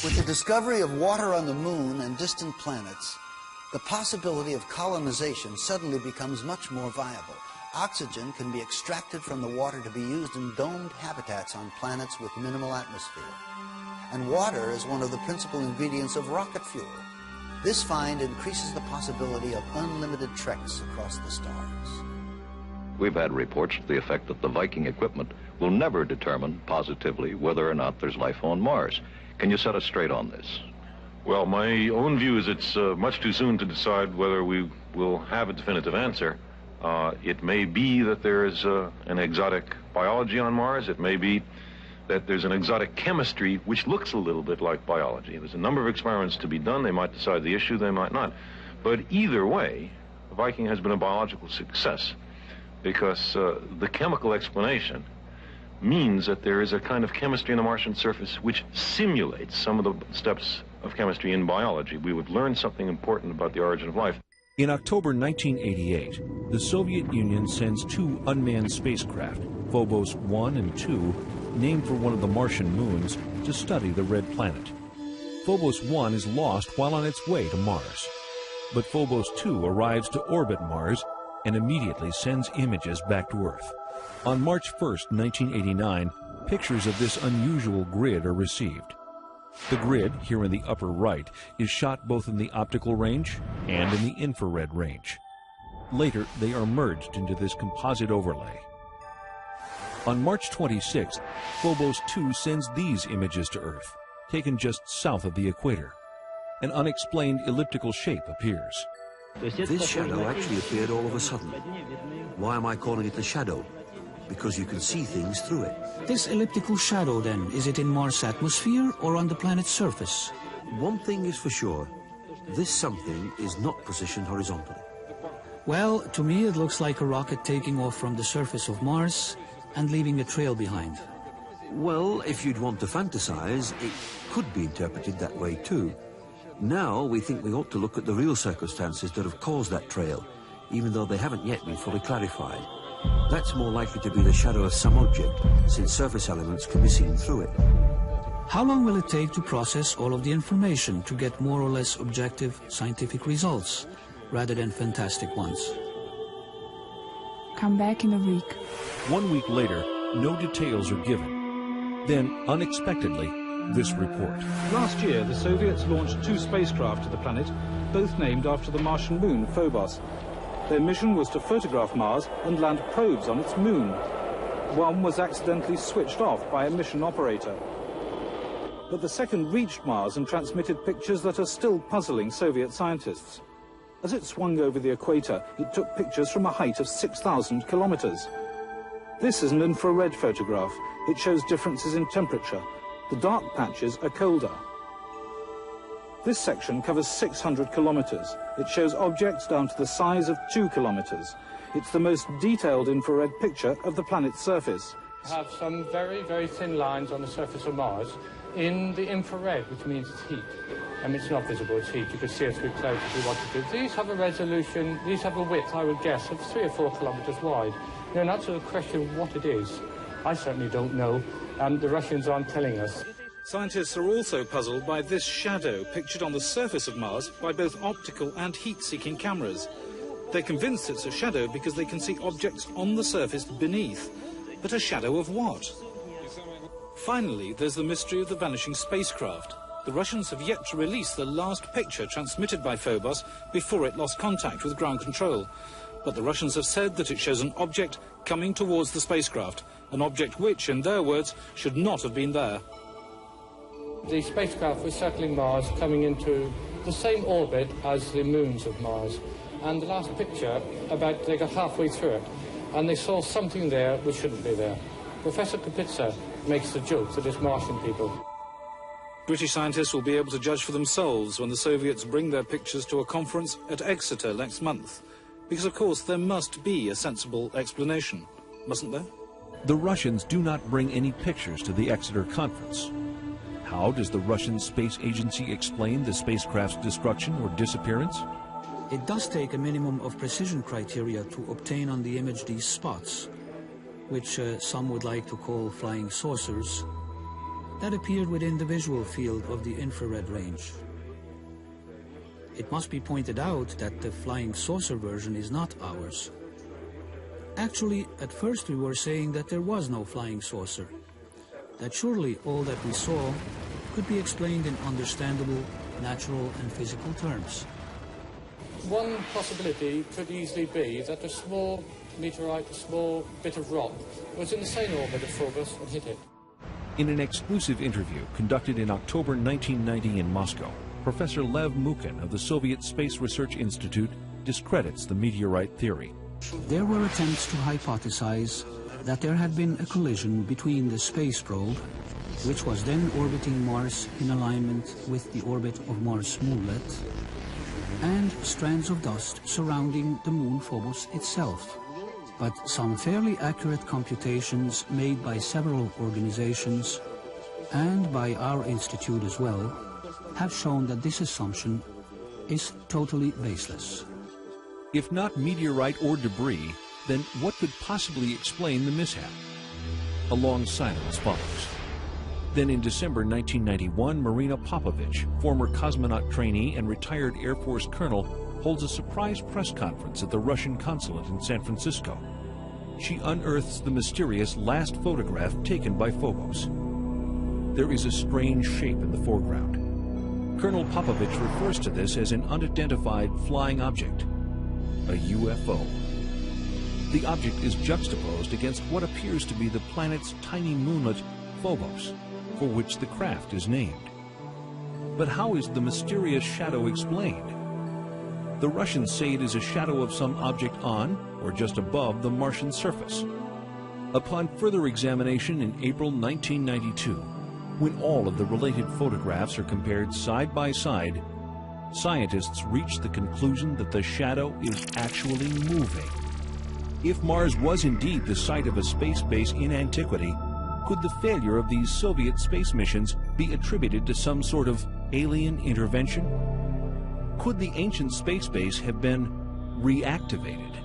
With the discovery of water on the moon and distant planets, the possibility of colonization suddenly becomes much more viable. Oxygen can be extracted from the water to be used in domed habitats on planets with minimal atmosphere. And water is one of the principal ingredients of rocket fuel. This find increases the possibility of unlimited treks across the stars. We've had reports to the effect that the Viking equipment will never determine positively whether or not there's life on Mars. Can you set us straight on this? Well, my own view is it's much too soon to decide whether we will have a definitive answer. It may be that there is an exotic biology on Mars. It may be that there's an exotic chemistry which looks a little bit like biology. There's a number of experiments to be done. They might decide the issue, they might not. But either way, the Viking has been a biological success because the chemical explanation means that there is a kind of chemistry on the Martian surface which simulates some of the steps of chemistry in biology. We would learn something important about the origin of life. In October 1988, the Soviet Union sends two unmanned spacecraft, Phobos 1 and 2, named for one of the Martian moons, to study the red planet. Phobos 1 is lost while on its way to Mars. But Phobos 2 arrives to orbit Mars and immediately sends images back to Earth. On March 1st, 1989, pictures of this unusual grid are received. The grid, here in the upper right, is shot both in the optical range and in the infrared range. Later, they are merged into this composite overlay. On March 26th, Phobos 2 sends these images to Earth, taken just south of the equator. An unexplained elliptical shape appears. This shadow actually appeared all of a sudden. Why am I calling it a shadow? Because you can see things through it. This elliptical shadow, then, is it in Mars' atmosphere or on the planet's surface? One thing is for sure. This something is not positioned horizontally. Well, to me it looks like a rocket taking off from the surface of Mars and leaving a trail behind. Well, if you'd want to fantasize, it could be interpreted that way too. Now we think we ought to look at the real circumstances that have caused that trail, even though they haven't yet been fully clarified. That's more likely to be the shadow of some object, since surface elements can be seen through it. How long will it take to process all of the information to get more or less objective scientific results, rather than fantastic ones? Come back in a week. 1 week later, no details are given. Then, unexpectedly, this report. Last year, the Soviets launched 2 spacecraft to the planet, both named after the Martian moon, Phobos. Their mission was to photograph Mars and land probes on its moon. One was accidentally switched off by a mission operator. But the second reached Mars and transmitted pictures that are still puzzling Soviet scientists. As it swung over the equator, it took pictures from a height of 6,000 kilometers. This is an infrared photograph. It shows differences in temperature. The dark patches are colder. This section covers 600 kilometers. It shows objects down to the size of 2 kilometers. It's the most detailed infrared picture of the planet's surface. We have some very, very thin lines on the surface of Mars in the infrared, which means it's heat. It's not visible, it's heat. You could see it through clouds if you wanted to. These have a resolution, these have a width, I would guess, of 3 or 4 kilometers wide. Now, in answer to the question of what it is, I certainly don't know, and the Russians aren't telling us. Scientists are also puzzled by this shadow pictured on the surface of Mars by both optical and heat-seeking cameras. They're convinced it's a shadow because they can see objects on the surface beneath. But a shadow of what? Finally, there's the mystery of the vanishing spacecraft. The Russians have yet to release the last picture transmitted by Phobos before it lost contact with ground control. But the Russians have said that it shows an object coming towards the spacecraft, an object which, in their words, should not have been there. The spacecraft was circling Mars, coming into the same orbit as the moons of Mars. And the last picture, they got halfway through it, and they saw something there which shouldn't be there. Professor Kapitsa makes the joke that it's Martian people. British scientists will be able to judge for themselves when the Soviets bring their pictures to a conference at Exeter next month. Because, of course, there must be a sensible explanation, mustn't there? The Russians do not bring any pictures to the Exeter conference. How does the Russian Space Agency explain the spacecraft's destruction or disappearance? It does take a minimum of precision criteria to obtain on the image these spots, which some would like to call flying saucers. that appeared within the visual field of the infrared range. It must be pointed out that the flying saucer version is not ours. Actually, at first we were saying that there was no flying saucer, that surely all that we saw could be explained in understandable, natural and physical terms. One possibility could easily be that a small meteorite, a small bit of rock, was in the same orbit of Phobos and hit it. In an exclusive interview conducted in October 1990 in Moscow, Professor Lev Mukin of the Soviet Space Research Institute discredits the meteorite theory. There were attempts to hypothesize that there had been a collision between the space probe, which was then orbiting Mars in alignment with the orbit of Mars' moonlet, and strands of dust surrounding the moon Phobos itself. But some fairly accurate computations made by several organizations, and by our institute as well, have shown that this assumption is totally baseless. If not meteorite or debris, then what could possibly explain the mishap? A long silence follows. Then in December 1991, Marina Popovich, former cosmonaut trainee and retired Air Force colonel, holds a surprise press conference at the Russian consulate in San Francisco. She unearths the mysterious last photograph taken by Phobos. There is a strange shape in the foreground. Colonel Popovich refers to this as an unidentified flying object, a UFO. The object is juxtaposed against what appears to be the planet's tiny moonlet, Phobos, for which the craft is named. But how is the mysterious shadow explained? The Russians say it is a shadow of some object on or just above the Martian surface. Upon further examination in April 1992, when all of the related photographs are compared side by side, scientists reach the conclusion that the shadow is actually moving. If Mars was indeed the site of a space base in antiquity, could the failure of these Soviet space missions be attributed to some sort of alien intervention? Could the ancient space base have been reactivated?